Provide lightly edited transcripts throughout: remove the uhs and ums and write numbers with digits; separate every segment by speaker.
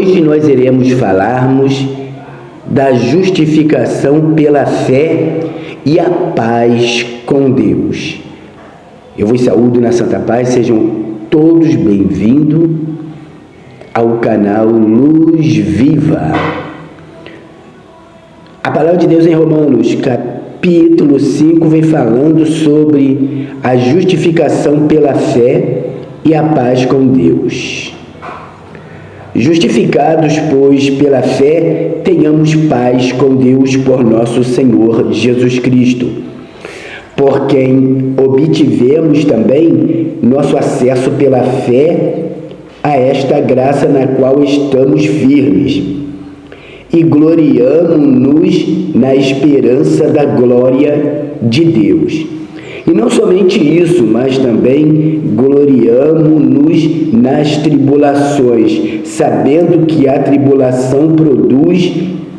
Speaker 1: Hoje nós iremos falarmos da justificação pela fé e a paz com Deus. Eu vos saúdo na Santa Paz, sejam todos bem-vindos ao canal Luz Viva. A palavra de Deus em Romanos, capítulo 5, vem falando sobre a justificação pela fé e a paz com Deus. Justificados, pois, pela fé, tenhamos paz com Deus por nosso Senhor Jesus Cristo, por quem obtivemos também nosso acesso pela fé a esta graça na qual estamos firmes, e gloriamo-nos na esperança da glória de Deus. E não somente isso, mas também gloriamo-nos nas tribulações, sabendo que a tribulação produz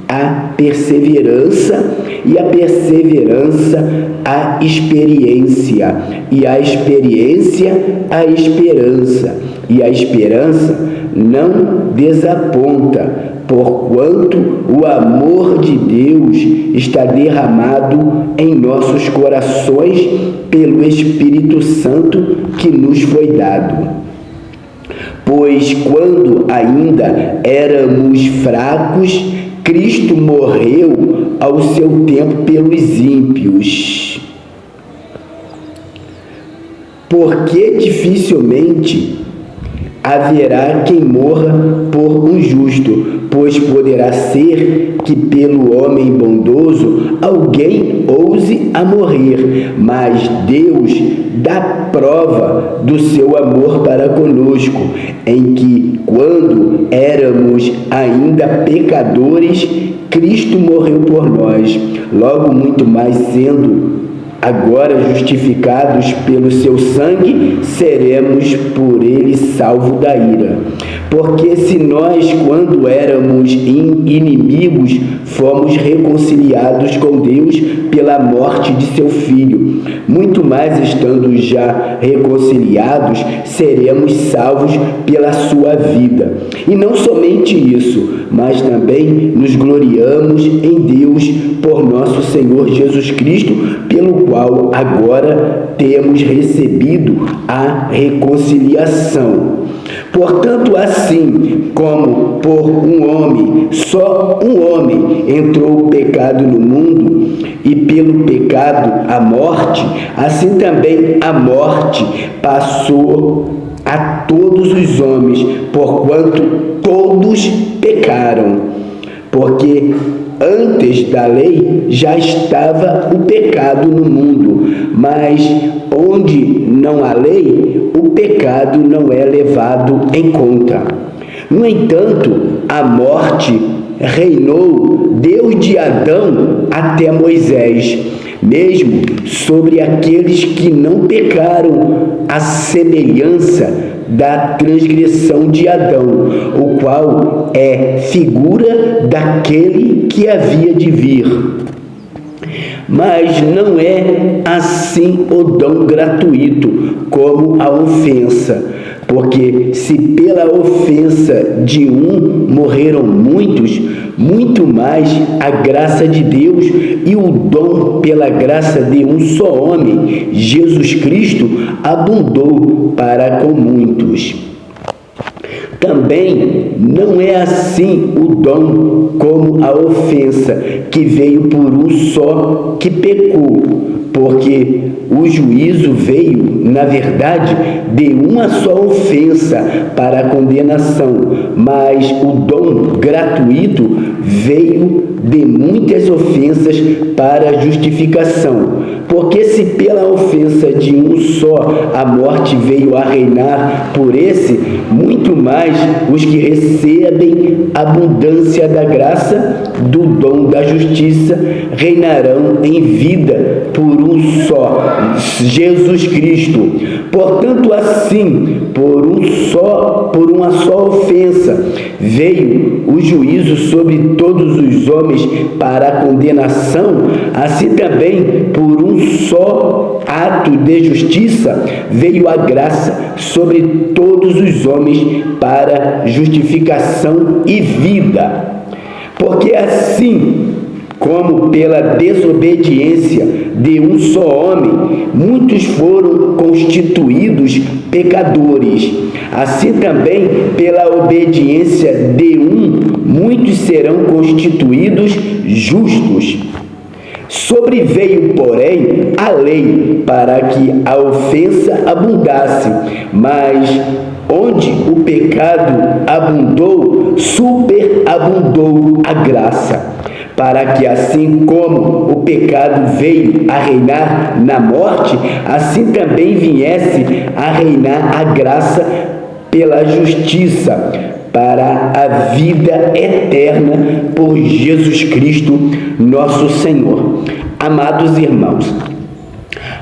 Speaker 1: a perseverança, e a perseverança a experiência, e a experiência a esperança, e a esperança não desaponta, porquanto o amor de Deus está derramado em nossos corações pelo Espírito Santo que nos foi dado. Pois quando ainda éramos fracos, Cristo morreu ao seu tempo pelos ímpios. Porque dificilmente haverá quem morra por um justo, pois poderá ser que pelo homem bondoso alguém ouse a morrer, mas Deus dá prova do seu amor para conosco, em que, quando éramos ainda pecadores, Cristo morreu por nós. Logo, muito mais sendo agora justificados pelo seu sangue, seremos por ele salvos da ira. Porque se nós, quando éramos inimigos, fomos reconciliados com Deus pela morte de seu Filho, muito mais estando já reconciliados, seremos salvos pela sua vida. E não somente isso, mas também nos gloriamos em Deus por nosso Senhor Jesus Cristo, pelo qual agora temos recebido a reconciliação. Portanto, assim como por um homem, só um homem entrou o pecado no mundo, e pelo pecado a morte, assim também a morte passou a todos os homens, porquanto todos pecaram. Porque antes da lei já estava o pecado no mundo, mas onde não há lei, o pecado não é levado em conta. No entanto, a morte reinou desde Adão até Moisés, mesmo sobre aqueles que não pecaram, à semelhança da transgressão de Adão, o qual é figura daquele que havia de vir. Mas não é assim o dom gratuito como a ofensa, porque se pela ofensa de um morreram muitos, muito mais a graça de Deus e o dom pela graça de um só homem, Jesus Cristo, abundou para com muitos. Também não é assim o dom como a ofensa, que veio por um só que pecou, porque o juízo veio, na verdade, de uma só ofensa para a condenação, mas o dom gratuito veio de muitas ofensas para a justificação. Porque se pela ofensa de um só a morte veio a reinar por esse, muito mais os que recebem abundância da graça do dom da justiça reinarão em vida por um só, Jesus Cristo. Portanto, assim, por uma só ofensa veio o juízo sobre todos os homens para a condenação, assim também, por um só ato de justiça, veio a graça sobre todos os homens para justificação e vida. Porque assim como pela desobediência de um só homem, muitos foram constituídos pecadores, assim também pela obediência de um, muitos serão constituídos justos. Sobreveio, porém, a lei para que a ofensa abundasse, mas onde o pecado abundou, superabundou a graça, para que assim como o pecado veio a reinar na morte, assim também viesse a reinar a graça pela justiça, para a vida eterna por Jesus Cristo, nosso Senhor. Amados irmãos,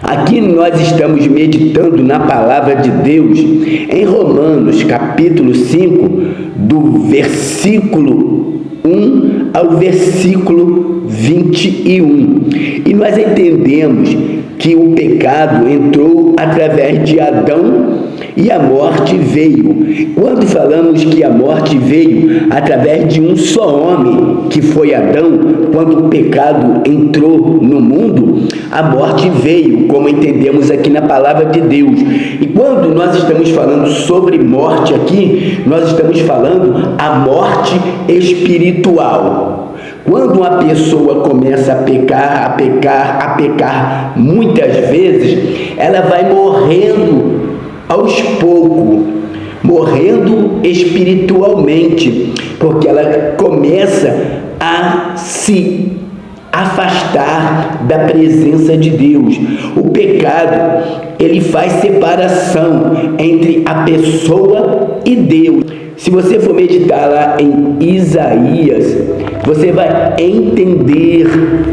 Speaker 1: aqui nós estamos meditando na palavra de Deus em Romanos, capítulo 5, do versículo 1 ao versículo 21. E nós entendemos que o pecado entrou através de Adão e a morte veio. Quando falamos que a morte veio através de um só homem, que foi Adão, quando o pecado entrou no mundo, a morte veio, como entendemos aqui na palavra de Deus. E quando nós estamos falando sobre morte aqui, nós estamos falando a morte espiritual. Quando uma pessoa começa a pecar muitas vezes, ela vai morrendo aos poucos, morrendo espiritualmente, porque ela começa a se afastar da presença de Deus. O pecado, ele faz separação entre a pessoa e Deus. Se você for meditar lá em Isaías, você vai entender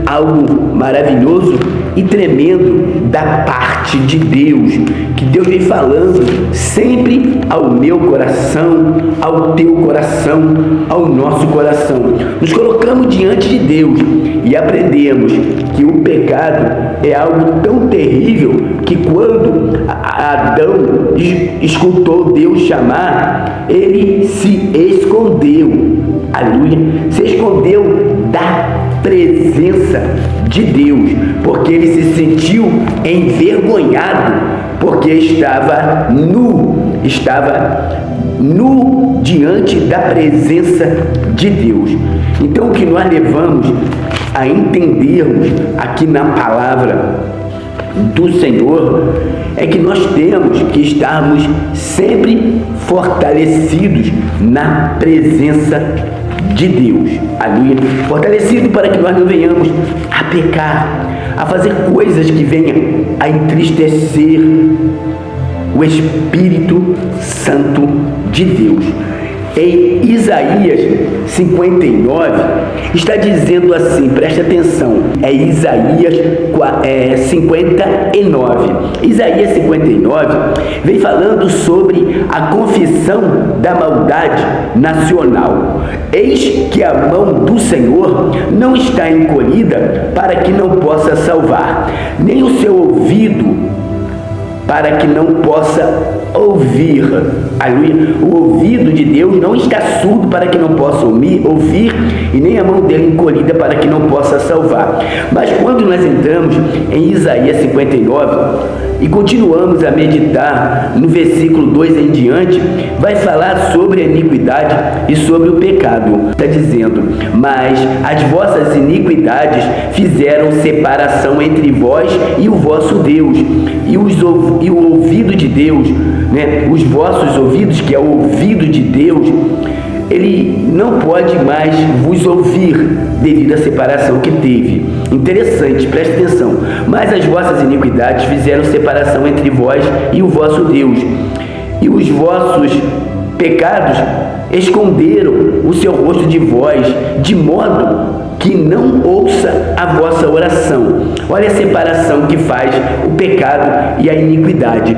Speaker 1: algo maravilhoso e tremendo da parte de Deus, que Deus vem falando sempre ao meu coração, ao teu coração, ao nosso coração. Nos colocamos diante de Deus e aprendemos que o pecado é algo tão terrível que quando Adão escutou Deus chamar, ele se escondeu. Aleluia! Se escondeu da presença de Deus, porque ele se sentiu envergonhado, porque estava nu diante da presença de Deus. Então, o que nós levamos a entendermos aqui na palavra do Senhor é que nós temos que estarmos sempre fortalecidos na presença de Deus. Aleluia. Fortalecido para que nós não venhamos a pecar, a fazer coisas que venham a entristecer o Espírito Santo de Deus. Em Isaías 59, está dizendo assim, preste atenção, é Isaías 59. Isaías 59 vem falando sobre a confissão da maldade nacional. Eis que a mão do Senhor não está encolhida para que não possa salvar, nem o seu ouvido para que não possa ouvir. Aleluia. O ouvido de Deus não está surdo para que não possa ouvir, e nem a mão dele encolhida para que não possa salvar. Mas quando nós entramos em Isaías 59 e continuamos a meditar no versículo 2 em diante, vai falar sobre a iniquidade e sobre o pecado. Está dizendo: mas as vossas iniquidades fizeram separação entre vós e o vosso Deus, e o ouvido de Deus, né? Os vossos ouvidos, que é o ouvido de Deus, ele não pode mais vos ouvir devido à separação que teve. Interessante, preste atenção. Mas as vossas iniquidades fizeram separação entre vós e o vosso Deus, e os vossos pecados esconderam o seu rosto de vós, de modo que não ouça a vossa oração. Olha a separação que faz o pecado e a iniquidade.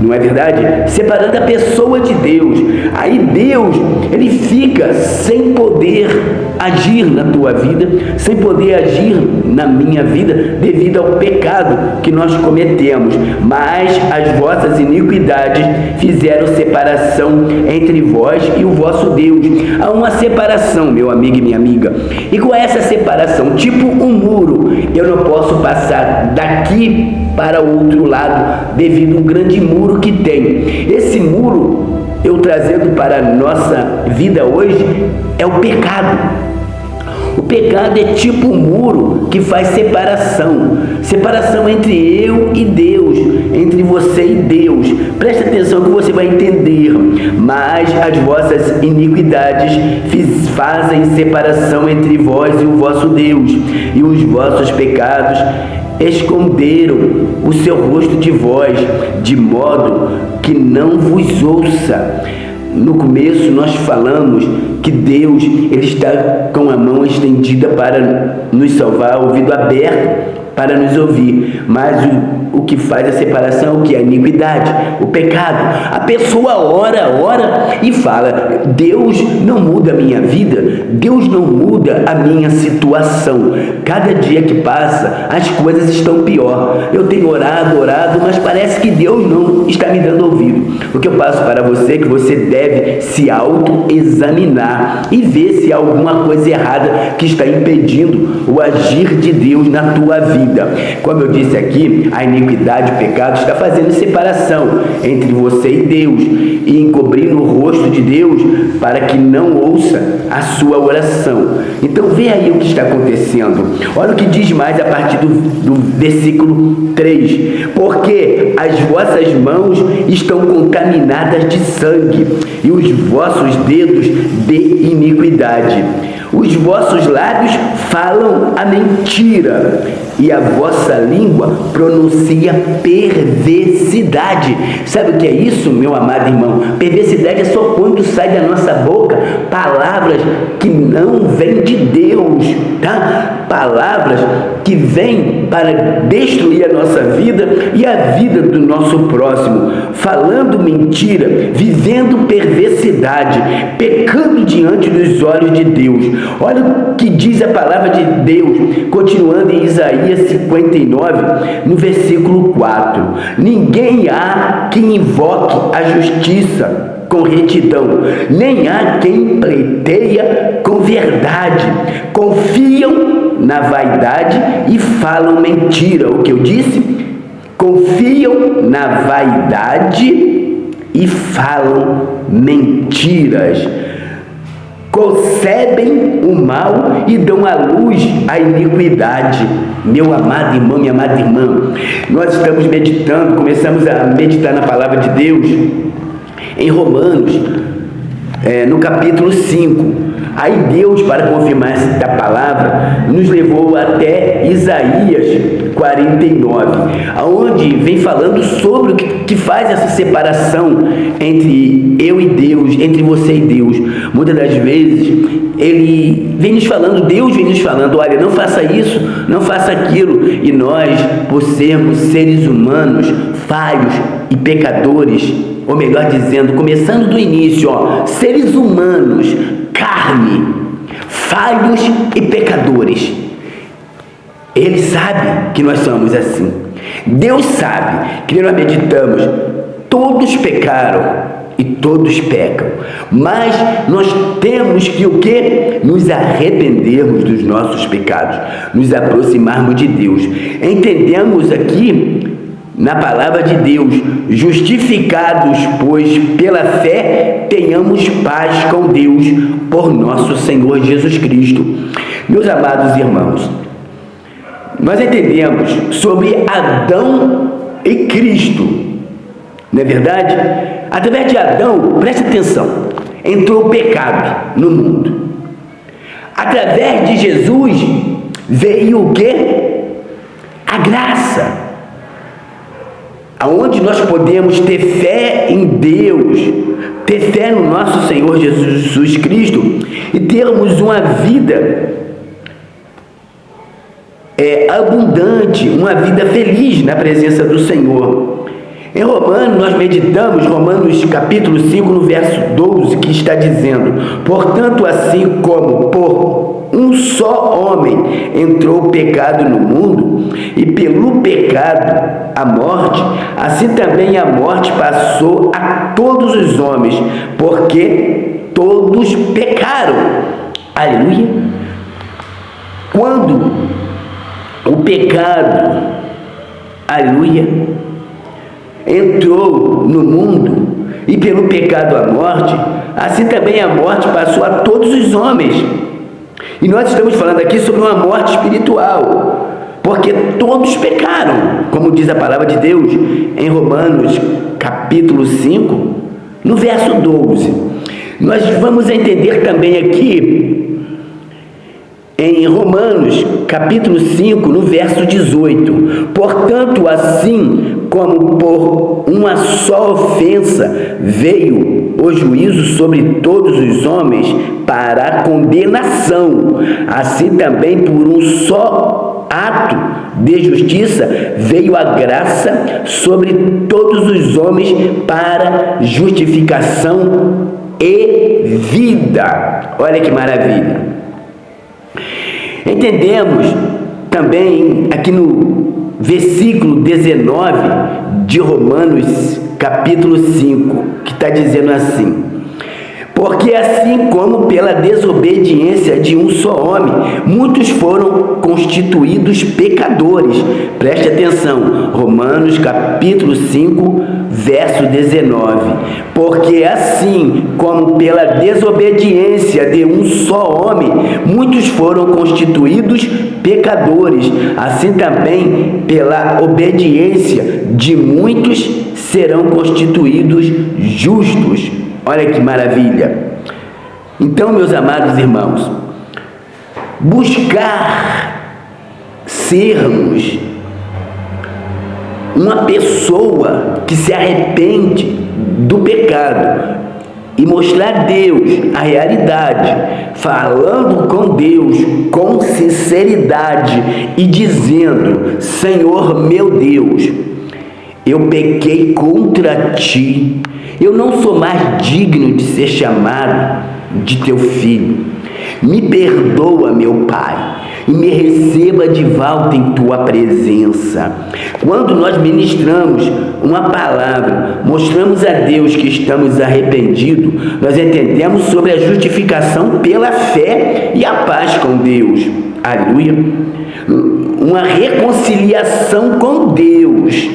Speaker 1: não é verdade? Separando a pessoa de Deus. Aí Deus, ele fica sem poder agir na tua vida, sem poder agir na minha vida, devido ao pecado que nós cometemos. Mas as vossas iniquidades fizeram separação entre vós e o vosso Deus. Há uma separação, meu amigo e minha amiga. E com essa separação, tipo um muro, eu não posso passar daqui para o outro lado, devido a um grande muro que tem. Esse muro, eu trazendo para a nossa vida hoje, é o pecado. O pecado é tipo um muro que faz separação entre eu e Deus, entre você e Deus. Preste atenção que você vai entender. Mas as vossas iniquidades fazem separação entre vós e o vosso Deus, e os vossos pecados esconderam o seu rosto de vós, de modo que não vos ouça. No começo nós falamos que Deus, ele está com a mão estendida para nos salvar, ouvido aberto para nos ouvir, mas o que faz a separação é o que? A iniquidade, o pecado. A pessoa ora e fala: Deus não muda a minha vida, Deus não muda a minha situação. Cada dia que passa, as coisas estão pior. Eu tenho orado, mas parece que Deus não está me dando ouvido. O que eu passo para você é que você deve se autoexaminar e ver se há alguma coisa errada que está impedindo o agir de Deus na tua vida. Como eu disse aqui, a iniquidade, o pecado, está fazendo separação entre você e Deus e encobrindo o rosto de Deus para que não ouça a sua oração. Então vê aí o que está acontecendo. Olha o que diz mais a partir do versículo 3. Porque as vossas mãos estão contaminadas de sangue e os vossos dedos de iniquidade. Os vossos lábios falam a mentira e a vossa língua pronuncia perversidade. Sabe o que é isso, meu amado irmão? Perversidade é só quando sai da nossa boca palavras que não vêm de Deus, tá? Palavras que vêm para destruir a nossa vida e a vida do nosso próximo, falando mentira, vivendo perversidade, pecando diante dos olhos de Deus. Olha o que diz a palavra de Deus, continuando em Isaías 59, no versículo 4. Ninguém há que invoque a justiça com retidão, nem há quem pleiteia com verdade. Confiam na vaidade e falam mentira. O que eu disse? Confiam na vaidade e falam mentiras. Concebem o mal e dão à luz a iniquidade. Meu amado irmão, minha amada irmã, nós estamos meditando, começamos a meditar na palavra de Deus em Romanos, no capítulo 5. Aí Deus, para confirmar esta palavra, nos levou até Isaías 49, onde vem falando sobre o que faz essa separação entre eu e Deus, entre você e Deus. Muitas das vezes, ele vem nos falando, Deus vem nos falando: olha, não faça isso, não faça aquilo. E nós, por sermos seres humanos, falhos e pecadores, ou melhor dizendo, começando do início, seres humanos, carne, falhos e pecadores. Ele sabe que nós somos assim. Deus sabe que nós meditamos, todos pecaram e todos pecam, mas nós temos que o quê? Nos arrependermos dos nossos pecados, nos aproximarmos de Deus. Entendemos aqui na palavra de Deus: justificados, pois, pela fé, tenhamos paz com Deus por nosso Senhor Jesus Cristo. Meus amados irmãos, nós entendemos sobre Adão e Cristo, não é verdade? Através de Adão, preste atenção, entrou o pecado no mundo. Através de Jesus veio o quê? A graça, aonde nós podemos ter fé em Deus, ter fé no nosso Senhor Jesus Cristo e termos uma vida abundante, uma vida feliz na presença do Senhor. Em Romanos, nós meditamos Romanos capítulo 5, no verso 12, que está dizendo: portanto, assim como por um só homem entrou o pecado no mundo, e pelo pecado a morte, assim também a morte passou a todos os homens, porque todos pecaram. Aleluia! Quando o pecado, aleluia, entrou no mundo, e pelo pecado a morte, assim também a morte passou a todos os homens. E nós estamos falando aqui sobre uma morte espiritual, porque todos pecaram, como diz a palavra de Deus em Romanos capítulo 5, no verso 12. Nós vamos entender também aqui em Romanos capítulo 5, no verso 18: portanto, assim como por uma só ofensa veio o juízo sobre todos os homens para a condenação, assim também por um só ato de justiça veio a graça sobre todos os homens para justificação e vida. Olha que maravilha! Entendemos também aqui no versículo 19 de Romanos capítulo 5, que está dizendo assim: porque assim como pela desobediência de um só homem, muitos foram constituídos pecadores. Preste atenção, Romanos capítulo 5, verso 19. Porque assim como pela desobediência de um só homem, muitos foram constituídos pecadores, assim também pela obediência de muitos serão constituídos justos. Olha que maravilha! Então, meus amados irmãos, buscar sermos uma pessoa que se arrepende do pecado e mostrar a Deus a realidade, falando com Deus com sinceridade e dizendo: Senhor meu Deus, eu pequei contra ti, eu não sou mais digno de ser chamado de teu filho. Me perdoa, meu Pai, e me receba de volta em tua presença. Quando nós ministramos uma palavra, mostramos a Deus que estamos arrependidos, nós entendemos sobre a justificação pela fé e a paz com Deus. Aleluia! Uma reconciliação com Deus.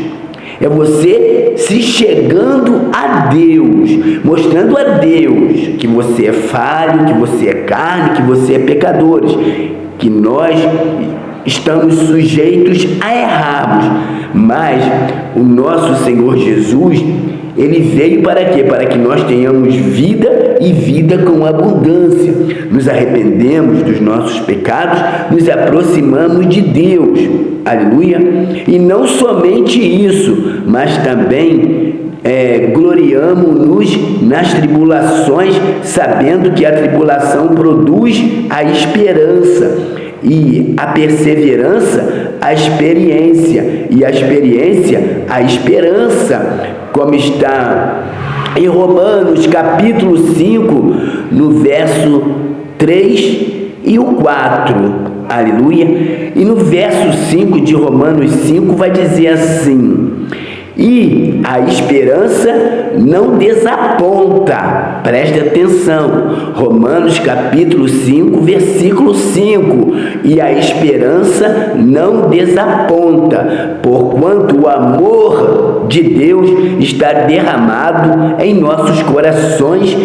Speaker 1: É você se chegando a Deus, mostrando a Deus que você é falho, que você é carne, que você é pecadores, que nós estamos sujeitos a errarmos, mas o nosso Senhor Jesus, Ele veio para quê? Para que nós tenhamos vida e vida com abundância. Nos arrependemos dos nossos pecados, nos aproximamos de Deus. Aleluia! E não somente isso, mas também gloriamo-nos nas tribulações, sabendo que a tribulação produz a esperança, e a perseverança, a experiência, e a experiência, a esperança, como está em Romanos capítulo 5, no verso 3 e o 4. Aleluia! E no verso 5 de Romanos 5 vai dizer assim: e a esperança não desaponta. Preste atenção, Romanos capítulo 5, versículo 5. E a esperança não desaponta, porquanto o amor de Deus está derramado em nossos corações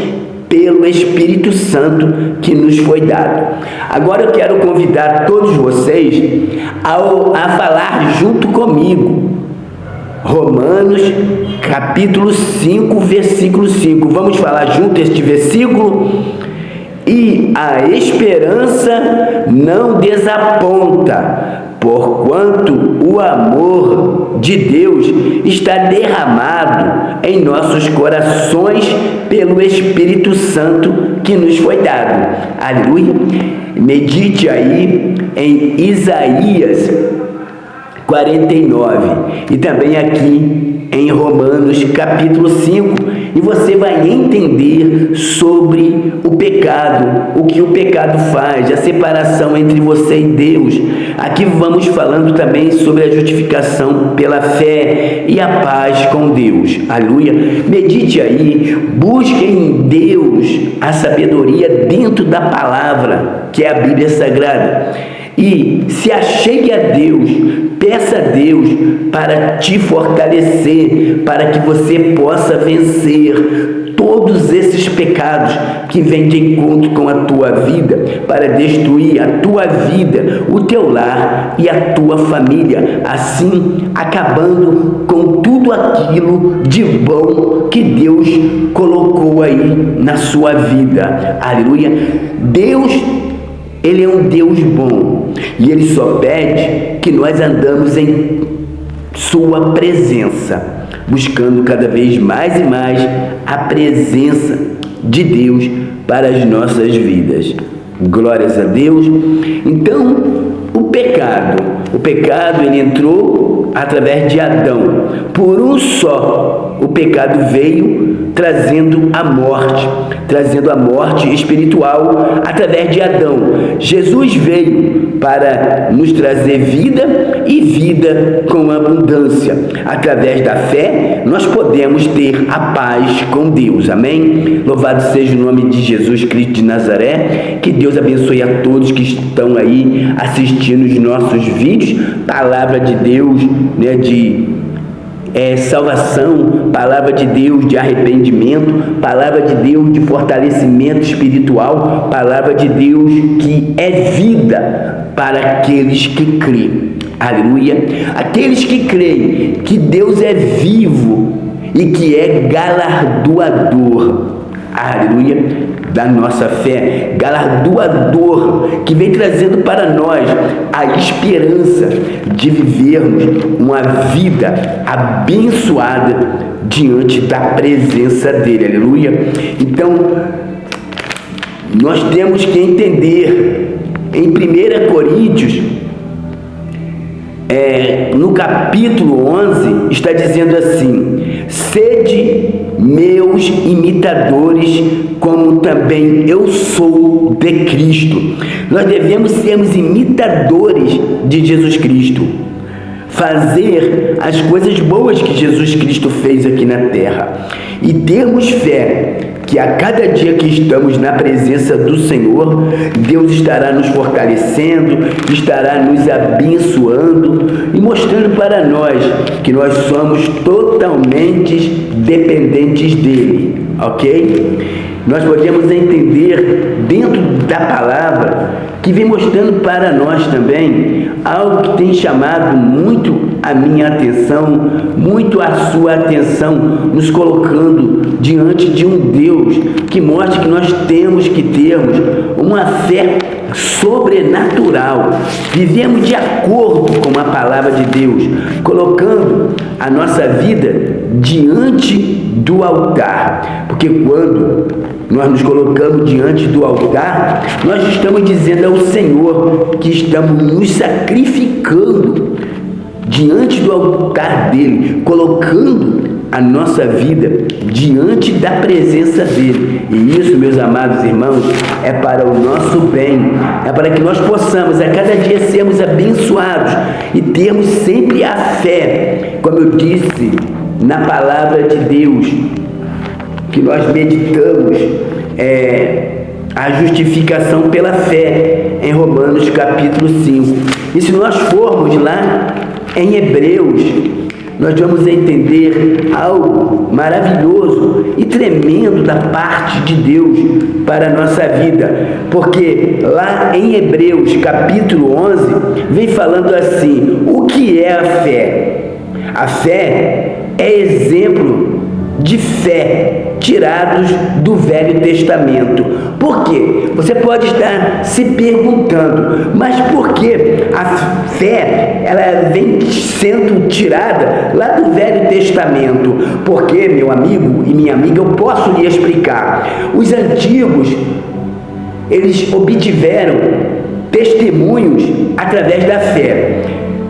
Speaker 1: pelo Espírito Santo que nos foi dado. Agora eu quero convidar todos vocês a falar junto comigo Romanos capítulo 5, versículo 5. Vamos falar junto este versículo? E a esperança não desaponta, porquanto o amor de Deus está derramado em nossos corações pelo Espírito Santo que nos foi dado. Aleluia! Medite aí em Isaías 49 e também aqui em Romanos capítulo 5, e você vai entender sobre o pecado, o que o pecado faz, a separação entre você e Deus. Aqui vamos falando também sobre a justificação pela fé e a paz com Deus. Aleluia. Medite aí, busque em Deus a sabedoria dentro da palavra, que é a Bíblia Sagrada. E se achegue a Deus, peça a Deus para te fortalecer, para que você possa vencer todos esses pecados que vêm de encontro com a tua vida, para destruir a tua vida, o teu lar e a tua família, assim acabando com tudo aquilo de bom que Deus colocou aí na sua vida. Aleluia. Deus, Ele é um Deus bom, e Ele só pede que nós andamos em sua presença, buscando cada vez mais e mais a presença de Deus para as nossas vidas. Glórias a Deus. Então, o pecado ele entrou através de Adão. Por um só, o pecado veio trazendo a morte espiritual através de Adão. Jesus veio para nos trazer vida e vida com abundância. Através da fé, nós podemos ter a paz com Deus. Amém? Louvado seja o nome de Jesus Cristo de Nazaré. Que Deus abençoe a todos que estão aí assistindo os nossos vídeos. Palavra de Deus, né, de salvação, palavra de Deus de arrependimento, palavra de Deus de fortalecimento espiritual, palavra de Deus que é vida para aqueles que creem. Aleluia. Aqueles que creem que Deus é vivo e que é galardoador, aleluia, da nossa fé, galardoador, que vem trazendo para nós a esperança de vivermos uma vida abençoada diante da presença dele. Aleluia. Então, nós temos que entender em 1 Coríntios, no capítulo 11, está dizendo assim: sede meus imitadores, como também eu sou de Cristo. Nós devemos sermos imitadores de Jesus Cristo, fazer as coisas boas que Jesus Cristo fez aqui na terra, e termos fé que a cada dia que estamos na presença do Senhor, Deus estará nos fortalecendo, estará nos abençoando e mostrando para nós que nós somos totalmente dependentes dele, ok? Nós podemos entender dentro da palavra que vem mostrando para nós também algo que tem chamado muito a minha atenção, muito a sua atenção, nos colocando diante de um Deus que mostra que nós temos que termos uma fé sobrenatural. Vivemos de acordo com a palavra de Deus, colocando a nossa vida diante do altar, porque quando nós nos colocamos diante do altar, nós estamos dizendo ao Senhor que estamos nos sacrificando diante do altar dele, colocando a nossa vida diante da presença dele. E isso, meus amados irmãos, é para o nosso bem, é para que nós possamos a cada dia sermos abençoados e termos sempre a fé, como eu disse na palavra de Deus, que nós meditamos, a justificação pela fé em Romanos capítulo 5. E se nós formos lá em Hebreus, nós vamos entender algo maravilhoso e tremendo da parte de Deus para a nossa vida, porque lá em Hebreus capítulo 11 vem falando assim: o que é a fé? A fé é exemplo de fé tirados do Velho Testamento. Por quê? Você pode estar se perguntando, mas por que a fé ela vem sendo tirada lá do Velho Testamento? Porque, meu amigo e minha amiga, eu posso lhe explicar. Os antigos, eles obtiveram testemunhos através da fé.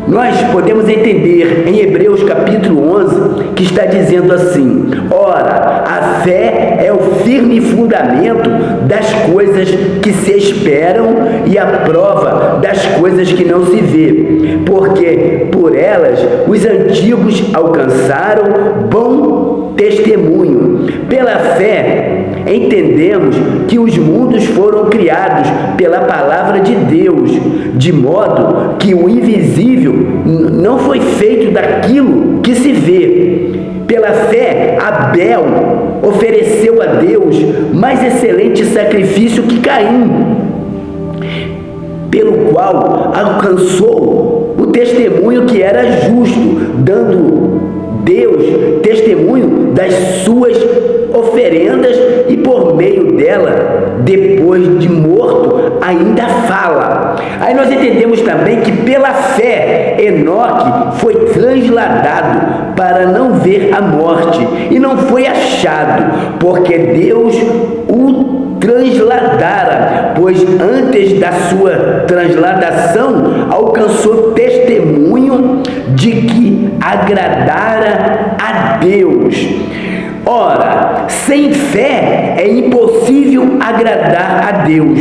Speaker 1: nós podemos entender em Hebreus capítulo 11, que está dizendo assim: ora, a fé é o firme fundamento das coisas que se esperam e a prova das coisas que não se vê, porque por elas os antigos alcançaram bom testemunho. Pela fé, entendemos que os mundos foram criados pela palavra de Deus, de modo que o invisível não foi feito daquilo que se vê. Pela fé, Abel ofereceu a Deus mais excelente sacrifício que Caim, pelo qual alcançou o testemunho que era justo, dando Deus testemunho das suas oferendas, e por meio dela, depois de morto, ainda fala. Aí nós entendemos também que pela fé Enoque foi transladado para não ver a morte, e não foi achado, porque Deus o transladara, pois antes da sua transladação alcançou testemunho de que agradara a Deus. Ora, sem fé é impossível agradar a Deus,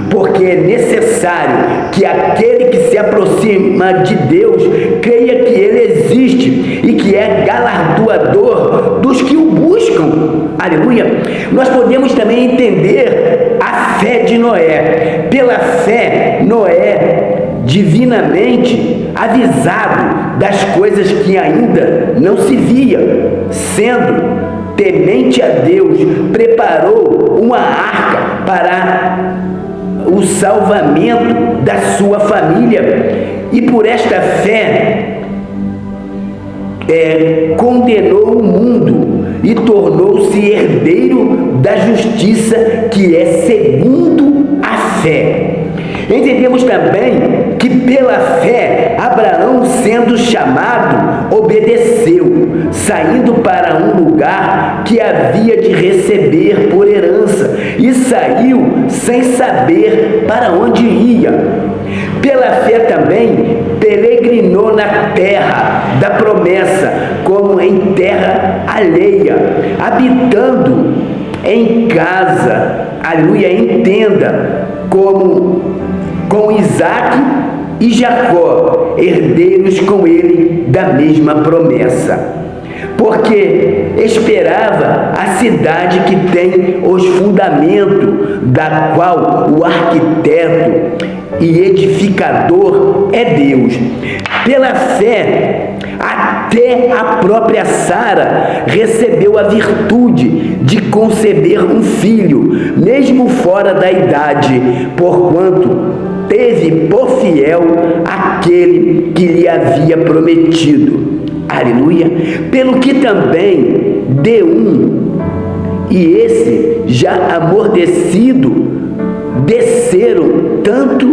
Speaker 1: porque é necessário que aquele que se aproxima de Deus creia que Ele existe e que é galardoador dos que o buscam. Aleluia! Nós podemos também entender a fé de Noé. Pela fé, Noé, divinamente avisado das coisas que ainda não se via, sendo temente a Deus, preparou uma arca para o salvamento da sua família, e por esta fé condenou o mundo e tornou-se herdeiro da justiça, que é segundo a fé. Entendemos também que pela fé Abraão, sendo chamado, obedeceu, saindo para um lugar que havia de receber por herança, e saiu sem saber para onde ia. Pela fé também peregrinou na terra da promessa, como em terra alheia, habitando em casa, aleluia, em tenda, como com Isaque e Jacó, herdeiros com ele da mesma promessa. Porque esperava a cidade que tem os fundamentos, da qual o arquiteto e edificador é Deus. Pela fé, até a própria Sara recebeu a virtude de conceber um filho, mesmo fora da idade, porquanto teve por fiel aquele que lhe havia prometido. Aleluia! Pelo que também de e esse já amortecido desceram tanto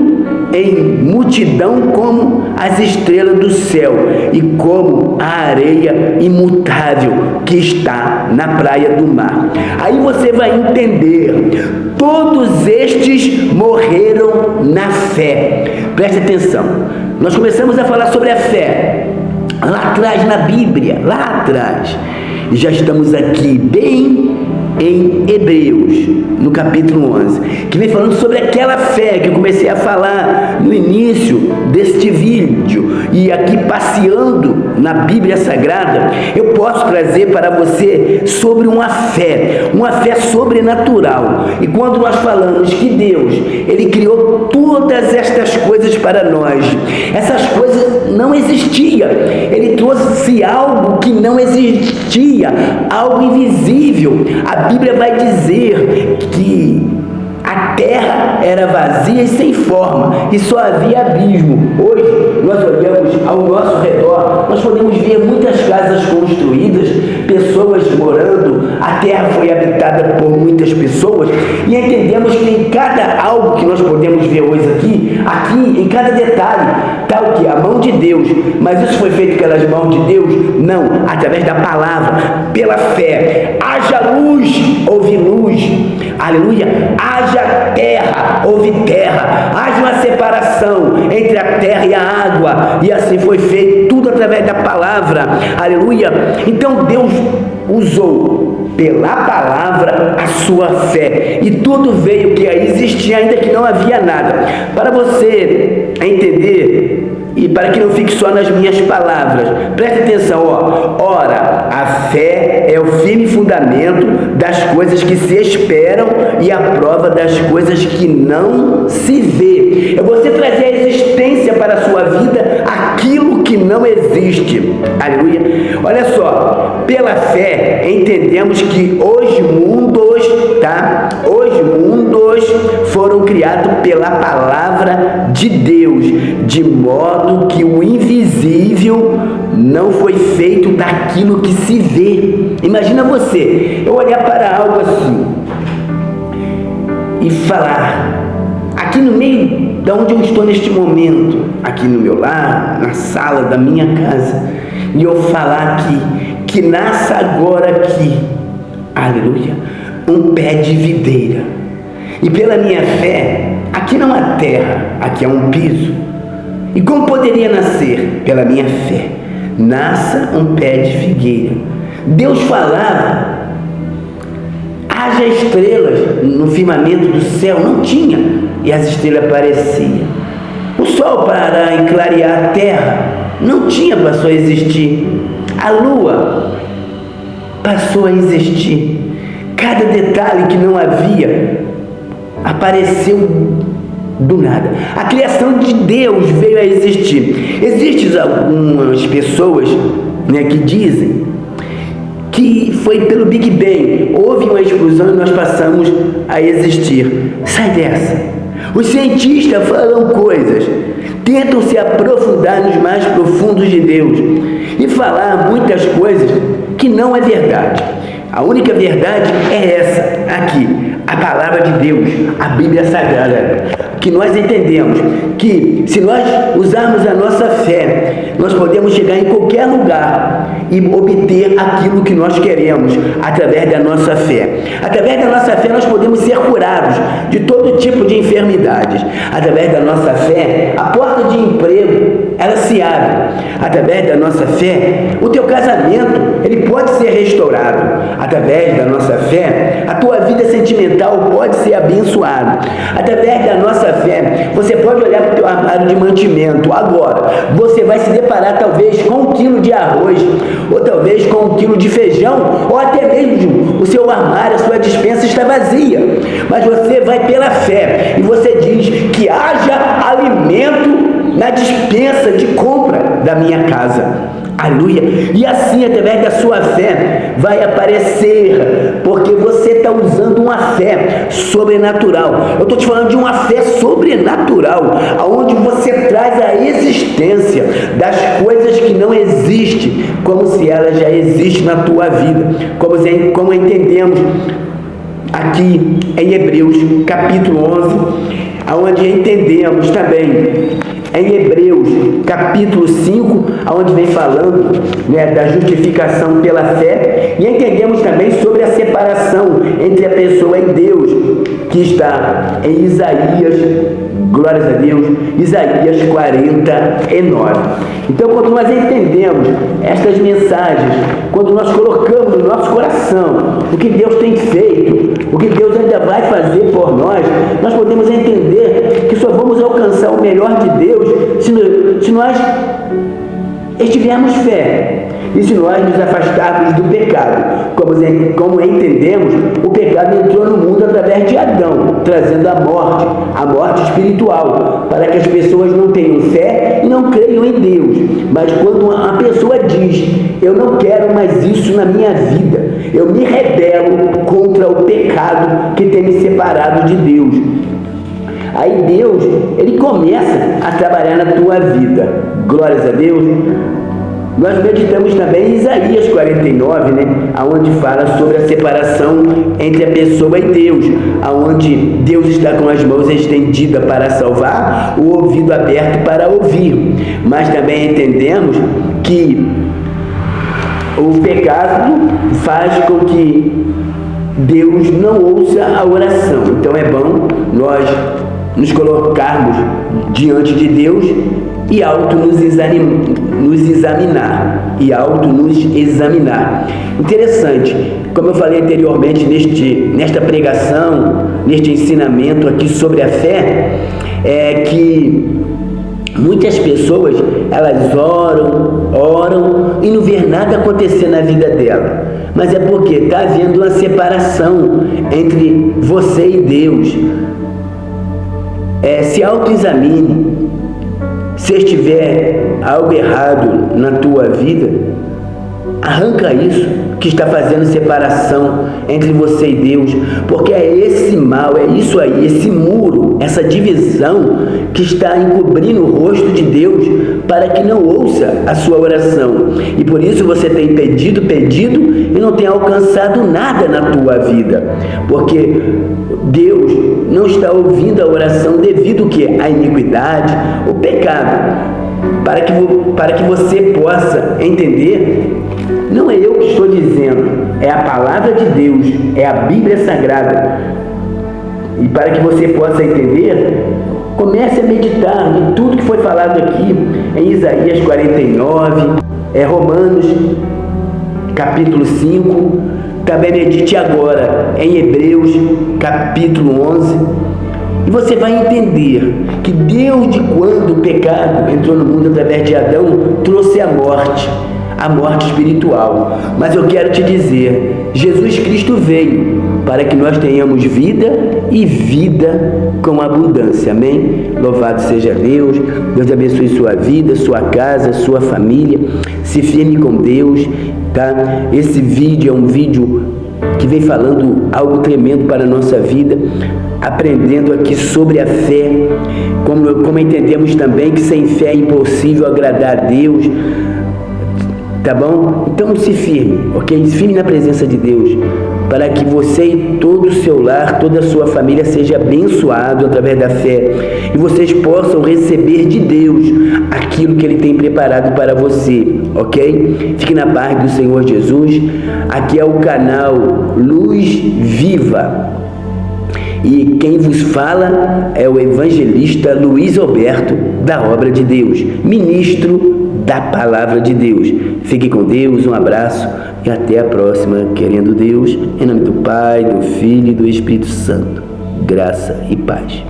Speaker 1: em multidão como as estrelas do céu e como a areia imutável que está na praia do mar. Aí você vai entender, todos estes morreram na fé. Preste atenção, nós começamos a falar sobre a fé lá atrás na Bíblia, lá atrás, e já estamos aqui bem em Hebreus, no capítulo 11, que vem falando sobre aquela fé que eu comecei a falar no início deste vídeo. E aqui, passeando na Bíblia Sagrada, eu posso trazer para você sobre uma fé sobrenatural. E quando nós falamos que Deus, Ele criou todas estas coisas para nós, essas coisas não existiam, Ele trouxe algo que não existia, algo invisível. A Bíblia vai dizer que a terra era vazia e sem forma, e só havia abismo. Hoje, nós olhamos ao nosso redor, nós podemos ver muitas casas construídas, pessoas morando, a terra foi habitada por muitas pessoas, e entendemos que em cada algo que nós podemos ver hoje aqui, em cada detalhe, está o quê? A mão de Deus. Mas isso foi feito pelas mãos de Deus? Não, através da palavra, pela fé. Haja luz, houve luz. Aleluia. Haja terra, houve terra. Haja uma separação entre a terra e a água. E assim foi feito, tudo através da palavra. Aleluia. Então Deus usou pela palavra a sua fé, e tudo veio que aí existia, ainda que não havia nada. Para você entender, e para que não fique só nas minhas palavras, preste atenção, ora, a fé é o firme fundamento das coisas que se esperam e a prova das coisas que não se vê. É você trazer a existência para a sua vida aquilo que não existe. Aleluia. Olha só, pela fé entendemos que os mundos foram criados pela palavra de Deus, de modo que o invisível não foi feito daquilo que se vê. Imagina você, eu olhar para algo assim e falar, aqui no meio de onde eu estou neste momento, aqui no meu lar, na sala da minha casa, e eu falar que nasça agora aqui, aleluia, um pé de videira. E pela minha fé, aqui não há terra, aqui há um piso. E como poderia nascer? Pela minha fé, nasça um pé de figueira. Deus falava, haja estrelas no firmamento do céu, não tinha, e as estrelas apareciam. O sol para clarear a terra, não tinha, passou a existir. A lua passou a existir. Cada detalhe que não havia apareceu do nada. A criação de Deus veio a existir. Existem algumas pessoas, que dizem que foi pelo Big Bang, houve uma explosão e nós passamos a existir. Sai dessa. Os cientistas falam coisas, tentam se aprofundar nos mais profundos de Deus e falar muitas coisas que não é verdade. A única verdade é essa aqui, a palavra de Deus, a Bíblia Sagrada, que nós entendemos que se nós usarmos a nossa fé, nós podemos chegar em qualquer lugar e obter aquilo que nós queremos através da nossa fé. Através da nossa fé nós podemos ser curados de todo tipo de enfermidades. Através da nossa fé, a porta de emprego, ela se abre. Através da nossa fé, o teu casamento, ele pode ser restaurado. Através da nossa fé, a tua vida sentimental pode ser abençoada. Através da nossa fé, você pode olhar para o teu armário de mantimento. Agora, você vai se deparar talvez com 1 quilo de arroz, ou talvez com 1 quilo de feijão, ou até mesmo o seu armário, a sua despensa está vazia. Mas você vai pela fé e você diz que haja alimento na despensa de compra da minha casa. Aleluia. E assim, através da sua fé, vai aparecer, porque você está usando uma fé sobrenatural. Eu estou te falando de uma fé sobrenatural, onde você traz a existência das coisas que não existem, como se elas já existem na tua vida, como entendemos aqui em Hebreus capítulo 11, onde entendemos também em Hebreus capítulo 5, onde vem falando da justificação pela fé, e entendemos também sobre a separação entre a pessoa e Deus, que está em Isaías, glórias a Deus, Isaías 49. Então, quando nós entendemos estas mensagens, quando nós colocamos no nosso coração o que Deus tem feito, o que Deus ainda vai fazer por nós, nós podemos entender que só vamos alcançar o melhor de Deus se nós tivermos fé e se nós nos afastarmos do pecado. Como entendemos, o pecado entrou no mundo através de Adão, trazendo a morte espiritual, para que as pessoas não tenham fé e não creiam em Deus. Mas quando a pessoa diz, eu não quero mais isso na minha vida, eu me rebelo contra o pecado que tem me separado de Deus, aí Deus, ele começa a trabalhar na tua vida. Glórias a Deus. Nós meditamos também em Isaías 49, onde fala sobre a separação entre a pessoa e Deus, onde Deus está com as mãos estendidas para salvar, o ouvido aberto para ouvir. Mas também entendemos que o pecado faz com que Deus não ouça a oração. Então é bom nós nos colocarmos diante de Deus e nos examinar. Interessante, como eu falei anteriormente nesta pregação, neste ensinamento aqui sobre a fé, é que muitas pessoas, elas oram e não vê nada acontecer na vida dela. Mas é porque está havendo uma separação entre você e Deus. Se autoexamine. Se estiver algo errado na tua vida, arranca isso que está fazendo separação entre você e Deus, porque é esse mal, é isso aí, esse muro, essa divisão que está encobrindo o rosto de Deus para que não ouça a sua oração. E por isso você tem pedido e não tem alcançado nada na tua vida, porque Deus não está ouvindo a oração devido ao que? A iniquidade, o pecado. Para que você possa entender, não é eu que estou dizendo, é a palavra de Deus, é a Bíblia Sagrada. E para que você possa entender, comece a meditar em tudo que foi falado aqui em Isaías 49, Romanos capítulo 5, também medite agora em Hebreus capítulo 11, e você vai entender que desde quando o pecado entrou no mundo através de Adão, trouxe a morte espiritual. Mas eu quero te dizer, Jesus Cristo veio para que nós tenhamos vida e vida com abundância. Amém? Louvado seja Deus. Deus abençoe sua vida, sua casa, sua família. Se firme com Deus, tá? Esse vídeo é um vídeo que vem falando algo tremendo para a nossa vida, aprendendo aqui sobre a fé, como entendemos também que sem fé é impossível agradar a Deus, tá bom? Então se firme, ok? Firme na presença de Deus, para que você e todo o seu lar, toda a sua família seja abençoado através da fé, e vocês possam receber de Deus aquilo que Ele tem preparado para você, ok? Fique na paz do Senhor Jesus. Aqui é o canal Luz Viva, e quem vos fala é o evangelista Luiz Alberto, da Obra de Deus, ministro da Palavra de Deus. Fique com Deus, um abraço e até a próxima, querendo Deus, em nome do Pai, do Filho e do Espírito Santo. Graça e paz.